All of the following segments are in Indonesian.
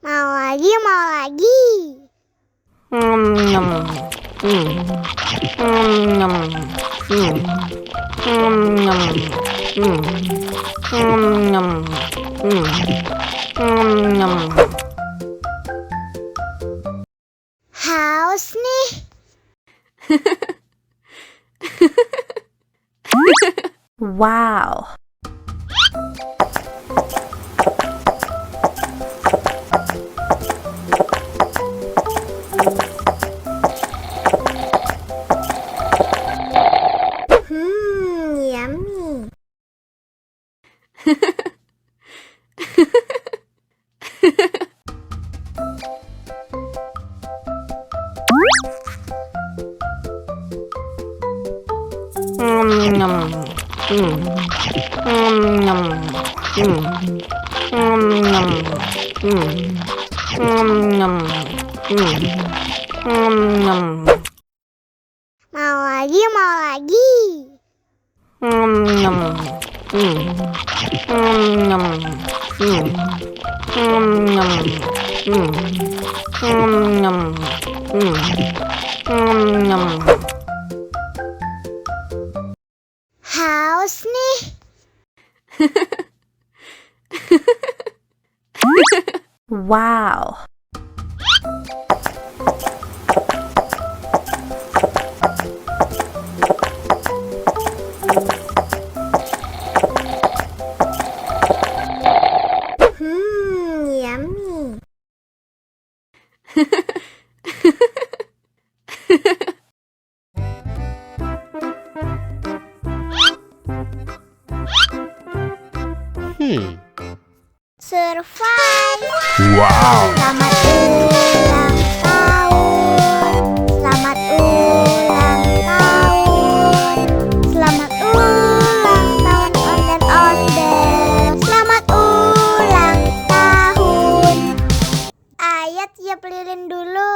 Mau lagi, mau lagi. Haus nih. Wow. Yummy. Mau lagi, mau lagi. Haus nih. Wow. Yummy. Survive. Wow. Selamat ulang tahun. Selamat ulang tahun. Selamat ulang tahun onde-onde. Selamat ulang tahun. Ayat tiup lilin dulu.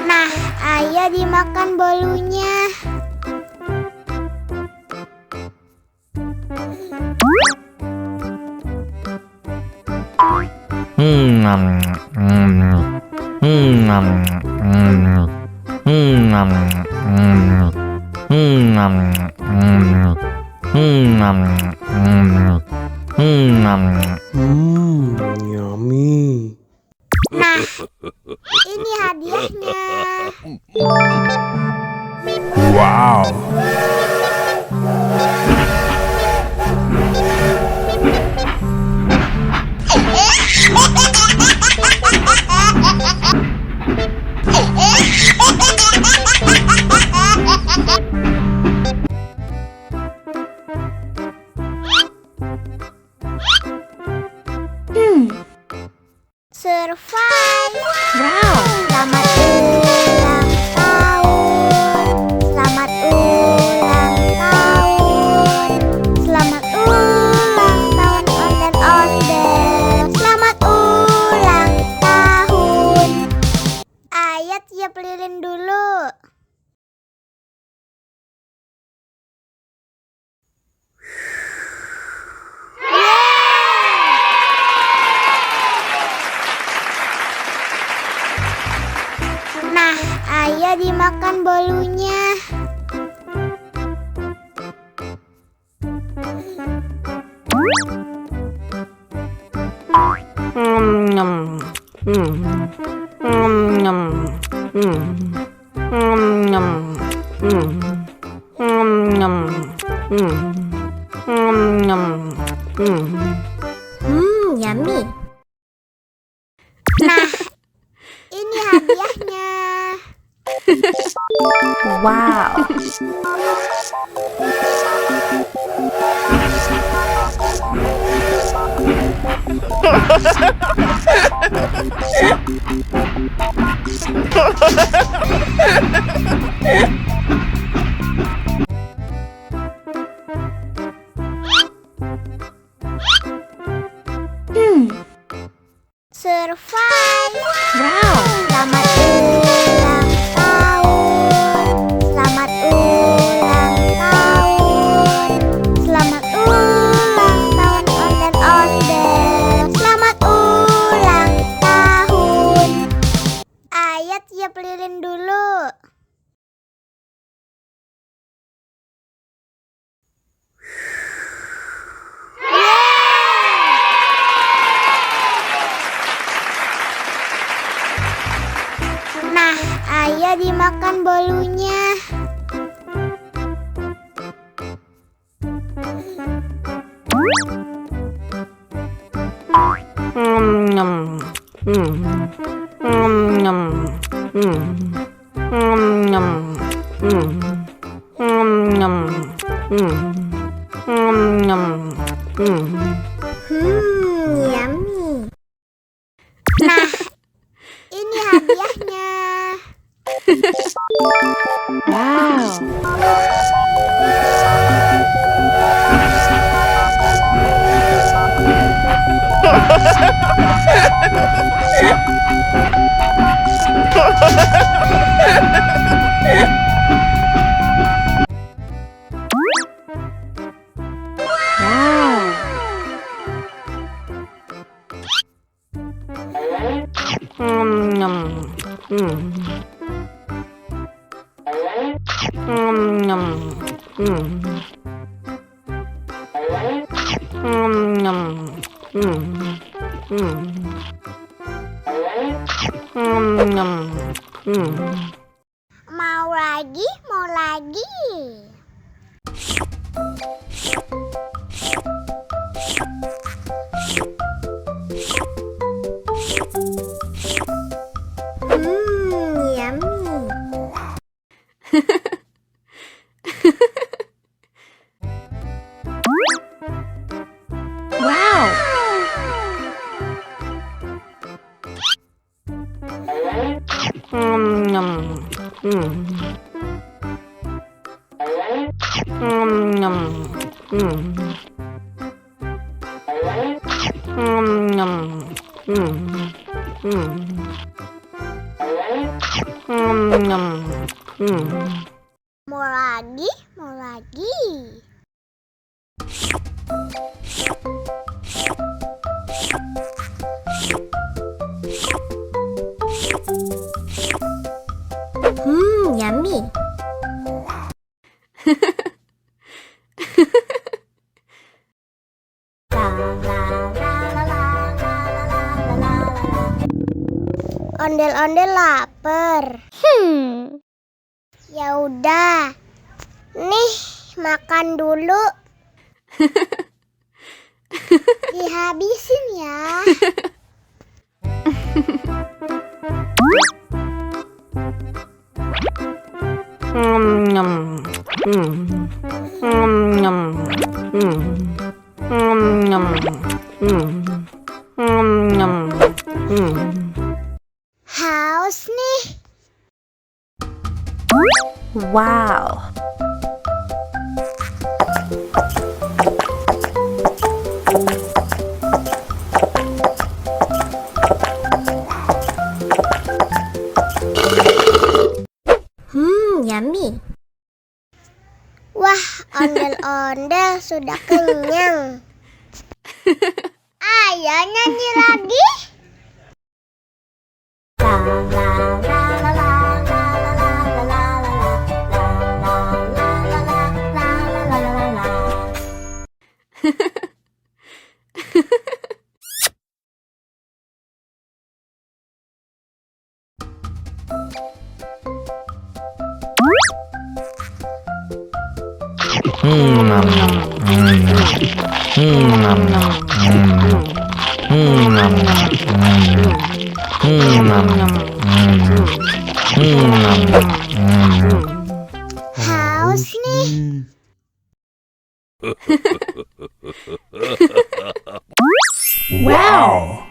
Nah, ayo dimakan bolunya. Yummy. Nah, ini hadiahnya. Wow. Survive. Wow. Selamat ulang tahun. Selamat ulang tahun. Selamat ulang tahun onde-onde. Selamat ulang tahun. Ayat tiup lilin dulu. Nah, ayo dimakan bolunya. Yummy. Nah, ini hadiahnya. Wow. Ayo dimakan bolunya. Yummy. Nah, ini hadiahnya. Wow. Mau lagi, mau lagi. Yummy. Wow. Mau lagi, mau lagi. Yummy. Ondel-ondel lapar. Ya udah. Nih, makan dulu. Dihabisin ya. Haus nih. Wow. Yummy. Wah, ondel-ondel sudah kenyang. Ayo nyanyi lagi. Haus nih. Wow.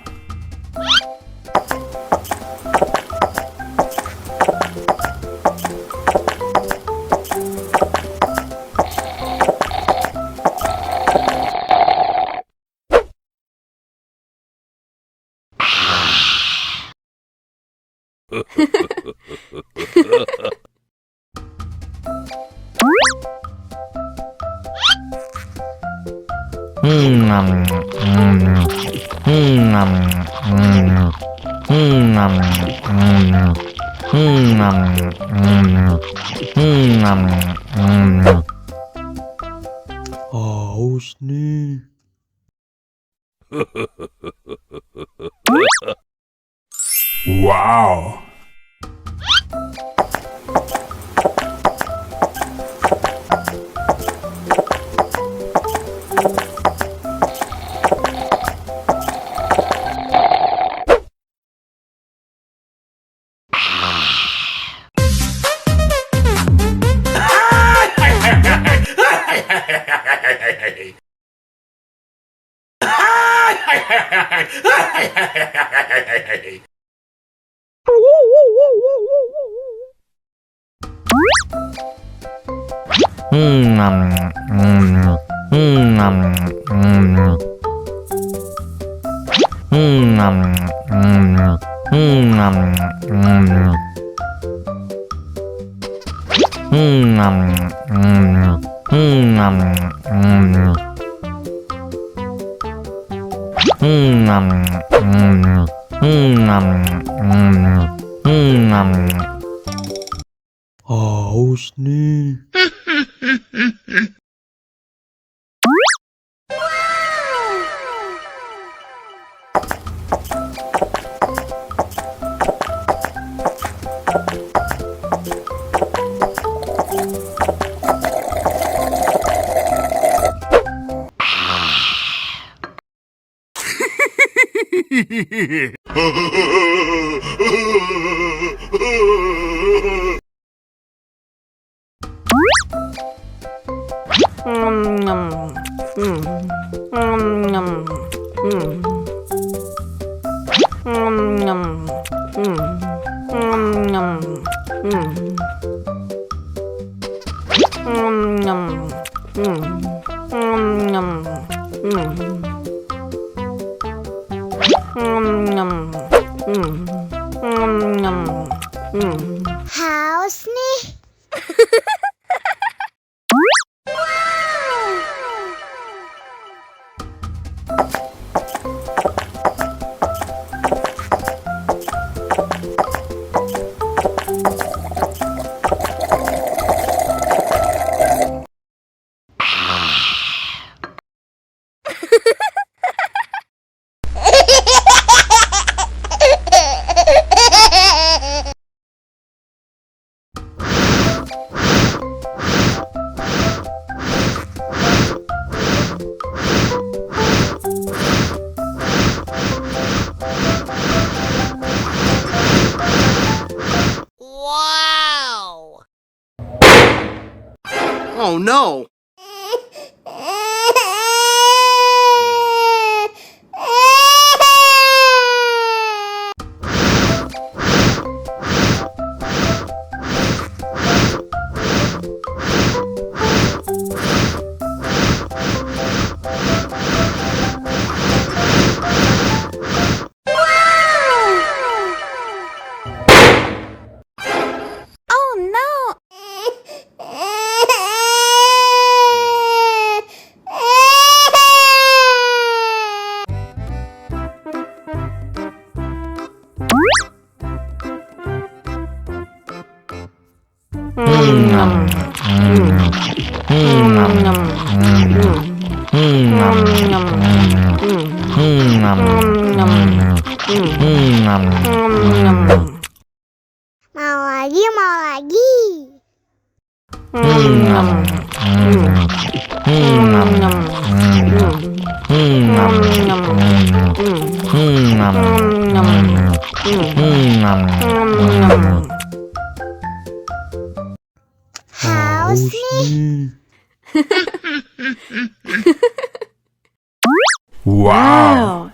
Haus nih. Wow. Haus nih. Haus nih. Oh no! Oh no! Mau lagi, mau lagi. Haus nih. Wow!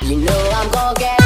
You know I'm gonna get.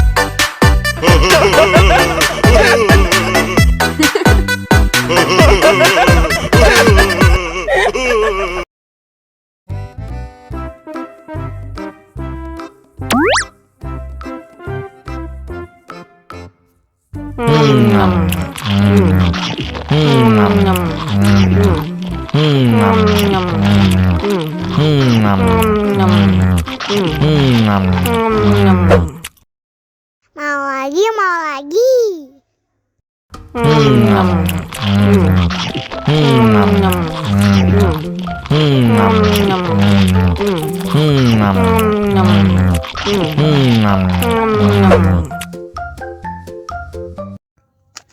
Mau lagi, mau lagi.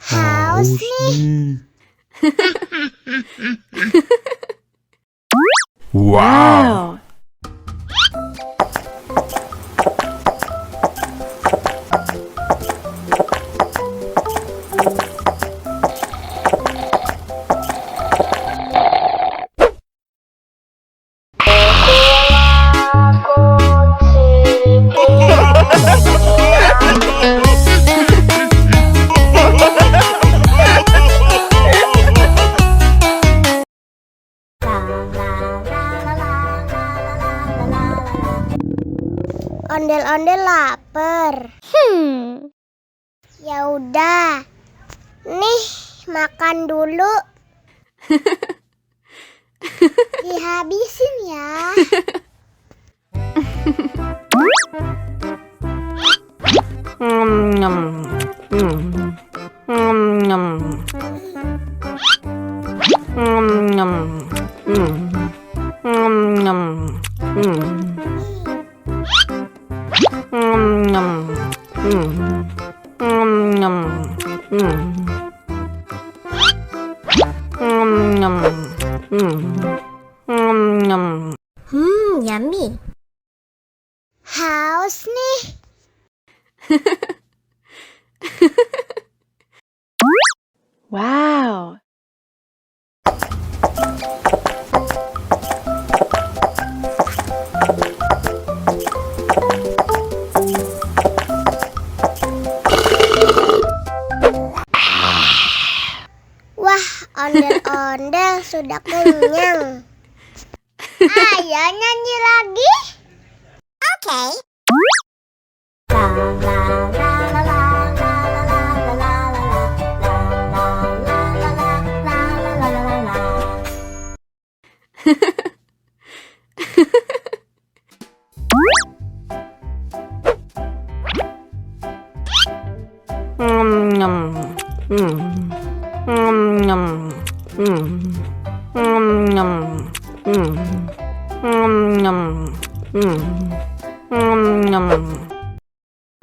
Haus nih. Wow! Ondel-ondel lapar. Ya udah. Nih, makan dulu. Dihabisin ya. Yummy. Haus nih. Wow. Wah, ondel-ondel sudah kenyang. Ayo nyanyi lagi. Oke.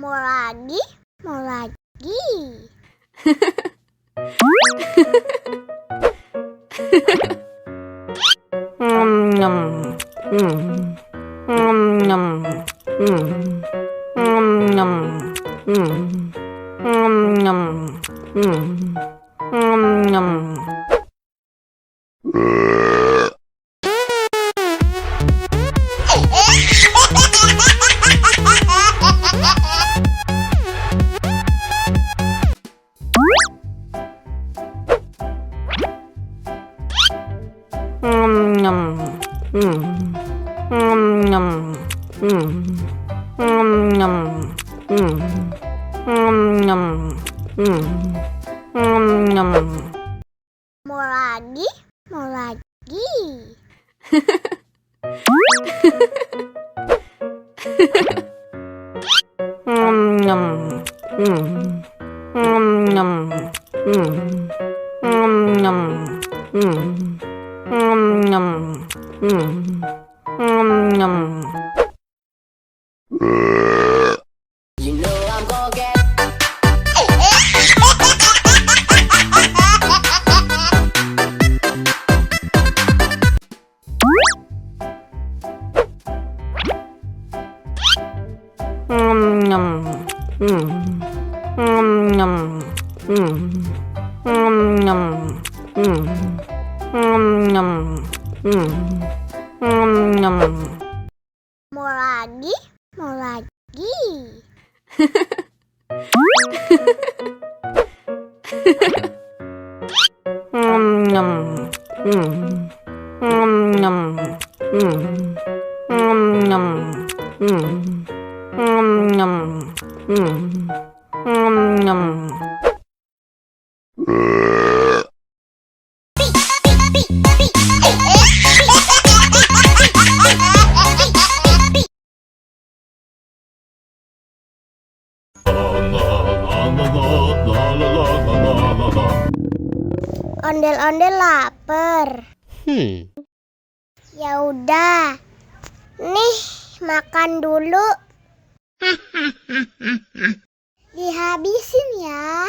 Mau lagi? Mau lagi? Mau lagi? Mau lagi? You know I'm gonna get. Mau lagi? Mau lagi? Ondel-ondel lapar. Ya udah. Nih, makan dulu. Dihabisin ya.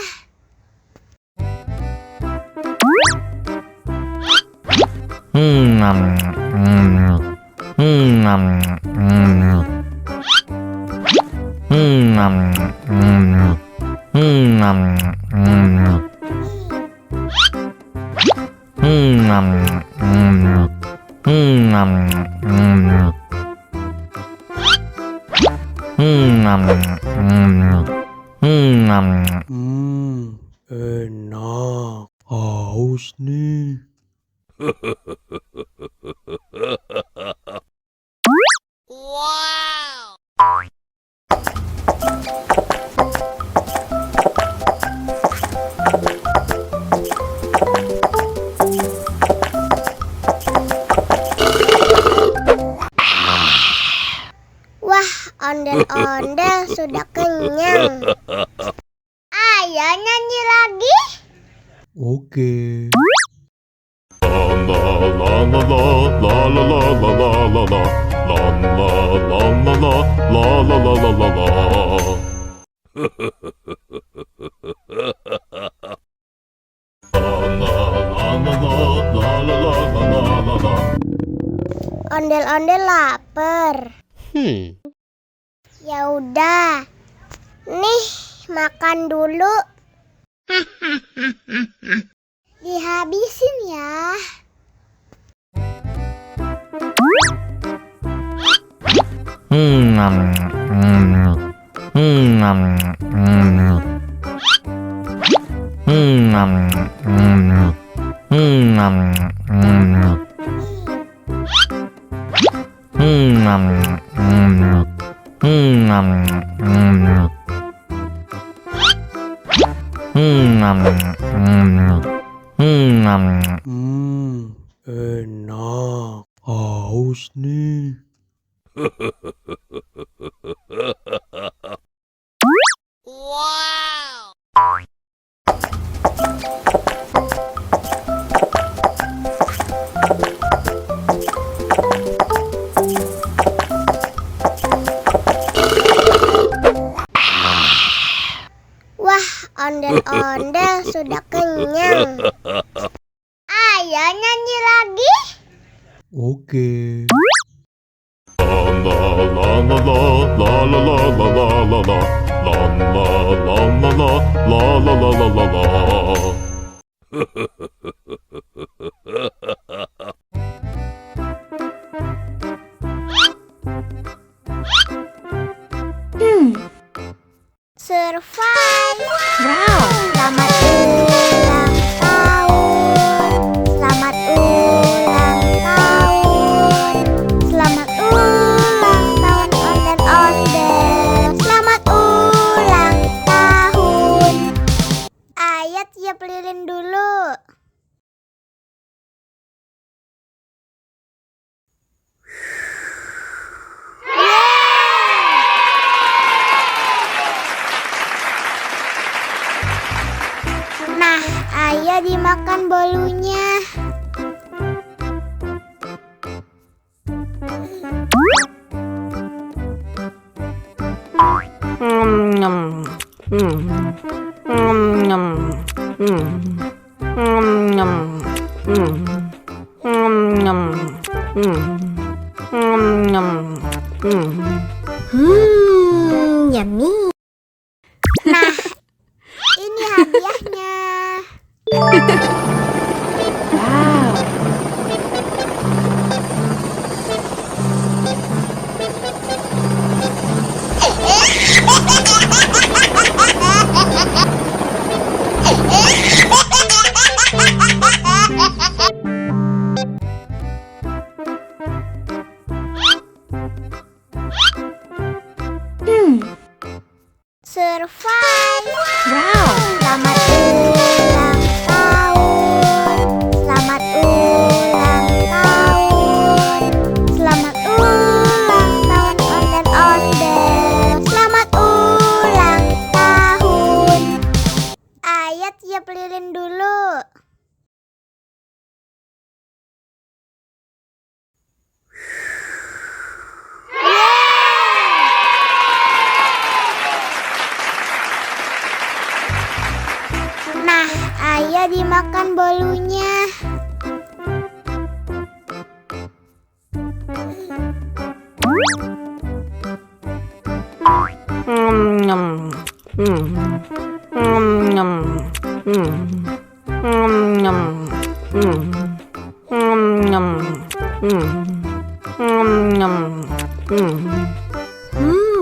Enak. Haus nih. Wow. Ondel-ondel sudah kenyang. Ayo nyanyi lagi. Oke. Ondel-ondel lapar. Ya udah. Nih, makan dulu. Dihabisin ya. Enak. Haus nih. Wah, ondel-ondel sudah kenyang. Ayo nyanyi lagi. Oke. Survive. Wow. Selamat ulang tahun. Selamat ulang tahun. Selamat ulang tahun ondel-ondel. Selamat ulang tahun. Ayo tiup lilin dulu. Nah, ayo dimakan bolunya. Yummy. Nah, ini hadiahnya. Wow. Survive. Wow. Selamat ulang tahun. Selamat ulang tahun. Selamat ulang tahun ondel-ondel. Selamat ulang tahun. Ayo tiup lilin dulu. Nah, ayo dimakan bolunya.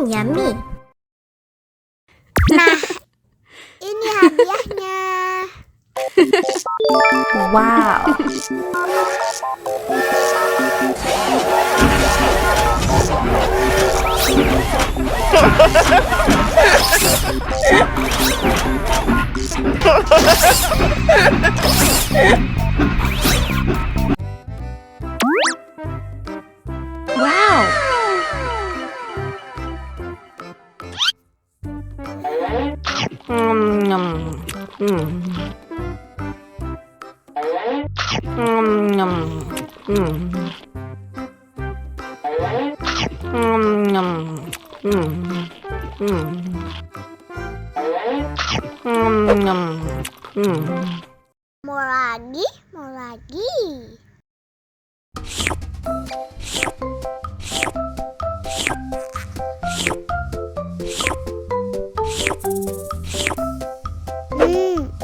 Yummy. Nah, ini hadiahnya. Wow. Wow. Mau lagi, mau lagi.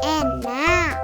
Enak.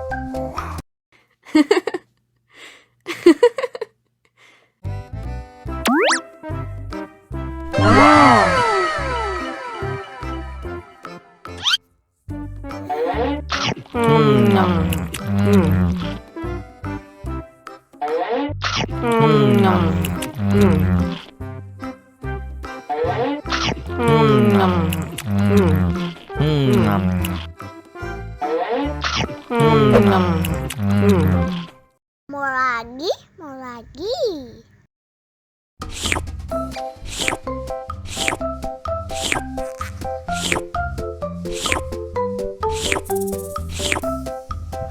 Mau lagi, mau lagi.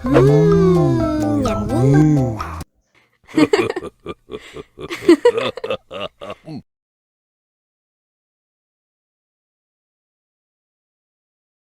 Yummy.